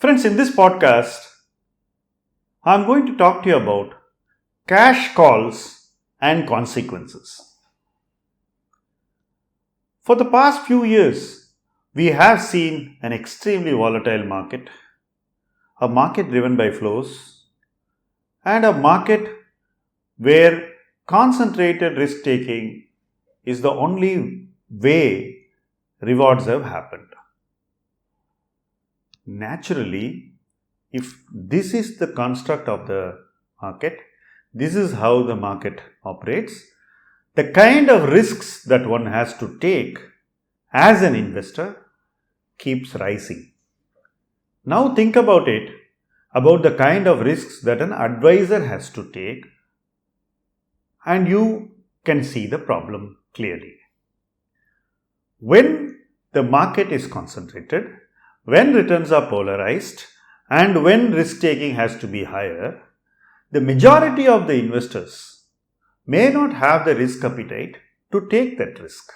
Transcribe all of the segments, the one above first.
Friends, in this podcast, I'm going to talk to you about cash calls and consequences. For the past few years, we have seen an extremely volatile market, a market driven by flows, and a market where concentrated risk taking is the only way rewards have happened. Naturally, if this is the construct of the market, this is how the market operates, the kind of risks that one has to take as an investor keeps rising. Now think about it, about the kind of risks that an advisor has to take, and you can see the problem clearly. When the market is concentrated, when returns are polarized, and when risk taking has to be higher, the majority of the investors may not have the risk appetite to take that risk.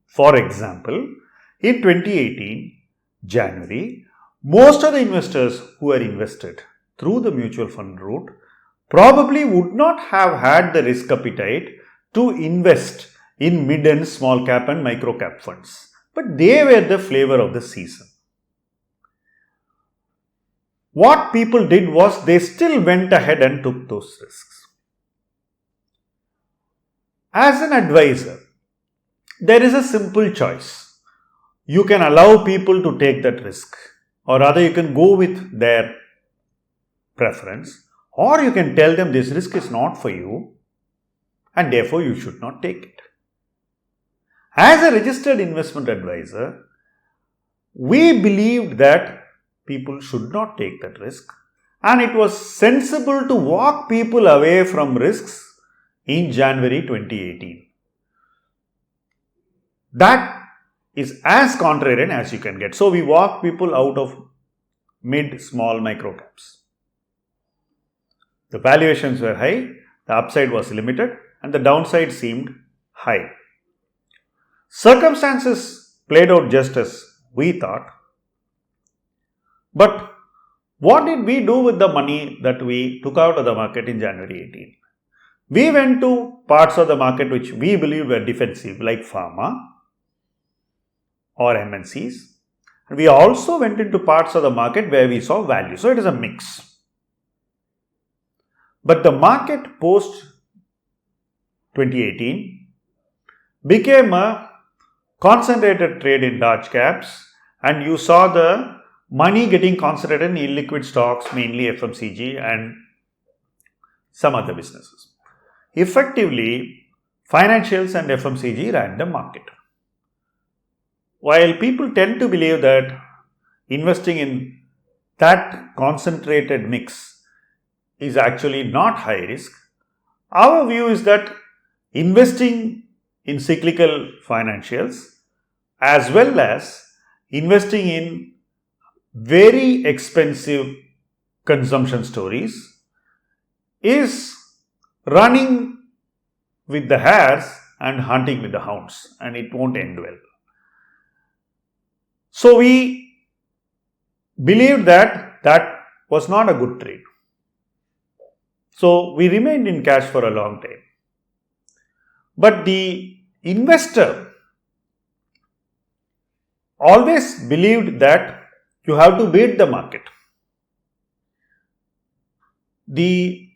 For example, in 2018, January, most of the investors who were invested through the mutual fund route probably would not have had the risk appetite to invest in mid and small cap and micro cap funds, but they were the flavor of the season. What people did was they still went ahead and took those risks. As an advisor, there is a simple choice. You can allow people to take that risk, or rather you can go with their preference, or you can tell them this risk is not for you and therefore you should not take it. As a registered investment advisor, we believed that people should not take that risk, and it was sensible to walk people away from risks in January 2018. That is as contrarian as you can get. So we walk people out of mid, small, micro caps. The valuations were high, the upside was limited, and the downside seemed high. Circumstances played out just as we thought. But what did we do with the money that we took out of the market in January 18? We went to parts of the market which we believe were defensive, like pharma or MNCs. And we also went into parts of the market where we saw value. So it is a mix. But the market post 2018 became a concentrated trade in large caps, and you saw the money getting concentrated in illiquid stocks, mainly FMCG and some other businesses. Effectively, financials and FMCG ran the market. While people tend to believe that investing in that concentrated mix is actually not high risk, our view is that investing in cyclical financials as well as investing in very expensive consumption stories is running with the hares and hunting with the hounds, and it won't end well. So we believed that that was not a good trade. So we remained in cash for a long time. But the investor always believed that you have to beat the market. The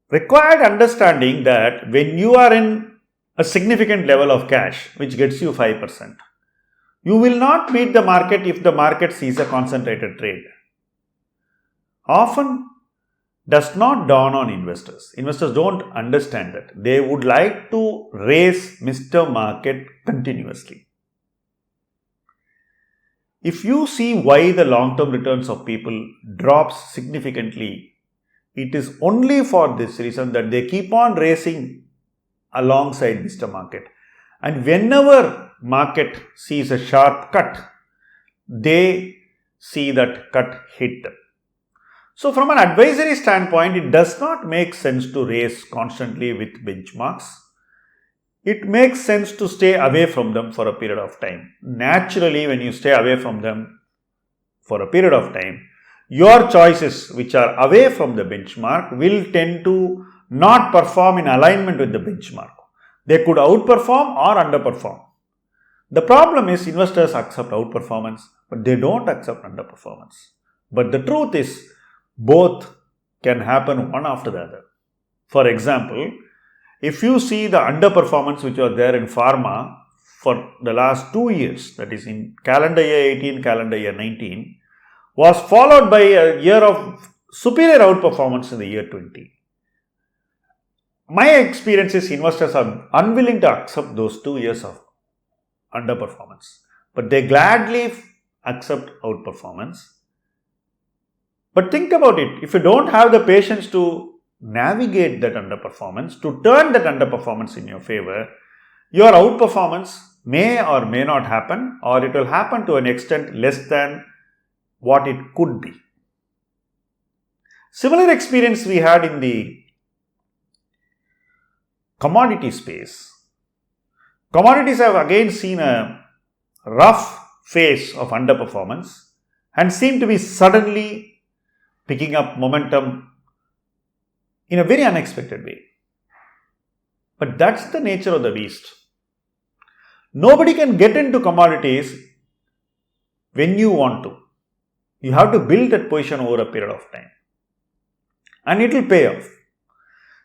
required understanding that when you are in a significant level of cash, which gets you 5%, you will not beat the market if the market sees a concentrated trade, often does not dawn on investors. Investors don't understand that. They would like to race Mr. Market continuously. If you see why the long-term returns of people drops significantly, it is only for this reason that they keep on racing alongside Mr. Market. And whenever market sees a sharp cut, they see that cut hit them. So from an advisory standpoint, it does not make sense to race constantly with benchmarks. It makes sense to stay away from them for a period of time. Naturally, when you stay away from them for a period of time, your choices which are away from the benchmark will tend to not perform in alignment with the benchmark. They could outperform or underperform. The problem is investors accept outperformance, but they don't accept underperformance. But the truth is both can happen one after the other. For example, if you see the underperformance which was there in pharma for the last 2 years, that is in calendar year 18, calendar year 19, was followed by a year of superior outperformance in the year 20. My experience is investors are unwilling to accept those 2 years of underperformance, but they gladly accept outperformance. But think about it, if you don't have the patience to navigate that underperformance, to turn that underperformance in your favor, your outperformance may or may not happen, or it will happen to an extent less than what it could be. Similar experience we had in the commodity space. Commodities have again seen a rough phase of underperformance and seem to be suddenly picking up momentum in a very unexpected way. But that's the nature of the beast. Nobody can get into commodities when you want to. You have to build that position over a period of time. And it will pay off.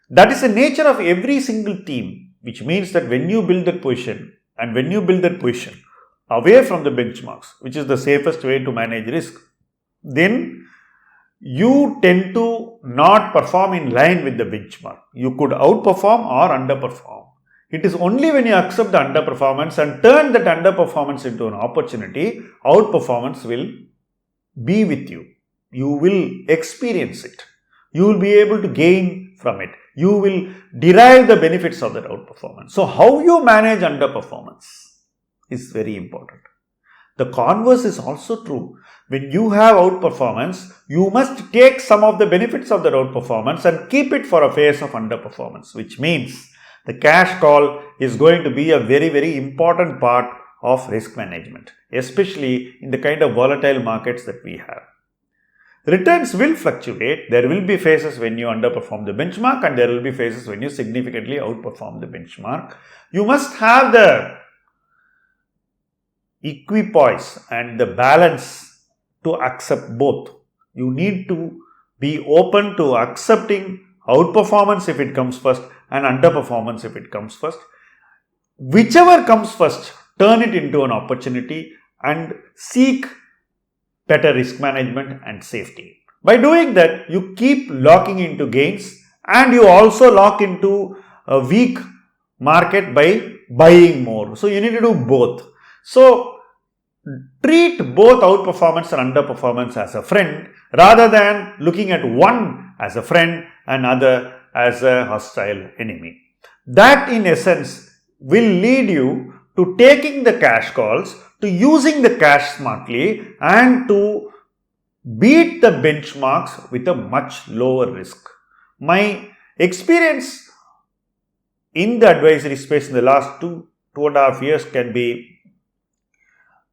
That is the nature of every single team, which means that when you build that position and when you build that position away from the benchmarks, which is the safest way to manage risk, then you tend to not perform in line with the benchmark. You could outperform or underperform. It is only when you accept the underperformance and turn that underperformance into an opportunity, outperformance will be with you. You will experience it. You will be able to gain from it. You will derive the benefits of that outperformance. So, how you manage underperformance is very important. The converse is also true. When you have outperformance, you must take some of the benefits of that outperformance and keep it for a phase of underperformance, which means the cash call is going to be a very, very important part of risk management, especially in the kind of volatile markets that we have. Returns will fluctuate. There will be phases when you underperform the benchmark and there will be phases when you significantly outperform the benchmark. You must have the equipoise and the balance to accept both. You need to be open to accepting outperformance if it comes first and underperformance if it comes first. Whichever comes first, turn it into an opportunity and seek better risk management and safety. By doing that, you keep locking into gains and you also lock into a weak market by buying more. So, you need to do both. So, treat both outperformance and underperformance as a friend rather than looking at one as a friend and other as a hostile enemy. That in essence will lead you to taking the cash calls, to using the cash smartly and to beat the benchmarks with a much lower risk. My experience in the advisory space in the last 2.5 years can be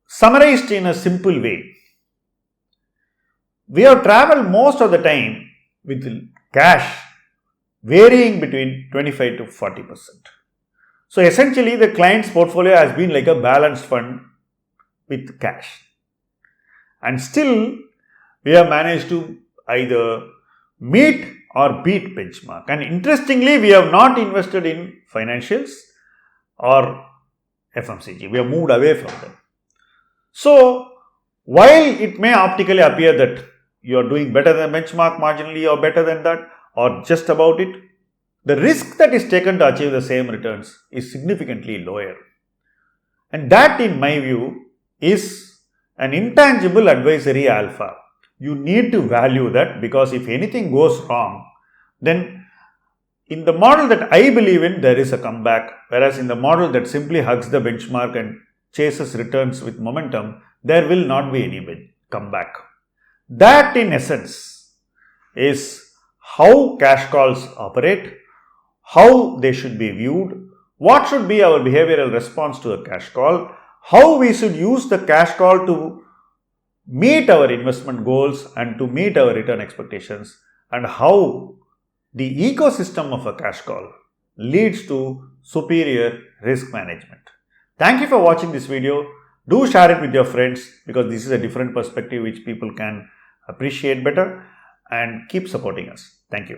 summarized in a simple way. We have traveled most of the time with cash varying between 25 to 40%. So essentially the client's portfolio has been like a balanced fund with cash. And still we have managed to either meet or beat benchmark. And interestingly, we have not invested in financials or FMCG. We have moved away from them. So, while it may optically appear that you are doing better than benchmark marginally or better than that or just about it, the risk that is taken to achieve the same returns is significantly lower. And that in my view is an intangible advisory alpha. You need to value that because if anything goes wrong, then in the model that I believe in, there is a comeback. Whereas in the model that simply hugs the benchmark and chases returns with momentum, there will not be any comeback. That in essence is how cash calls operate, how they should be viewed, what should be our behavioral response to a cash call, how we should use the cash call to meet our investment goals and to meet our return expectations, and how the ecosystem of a cash call leads to superior risk management. Thank you for watching this video. Do share it with your friends because this is a different perspective which people can appreciate better, and keep supporting us. Thank you.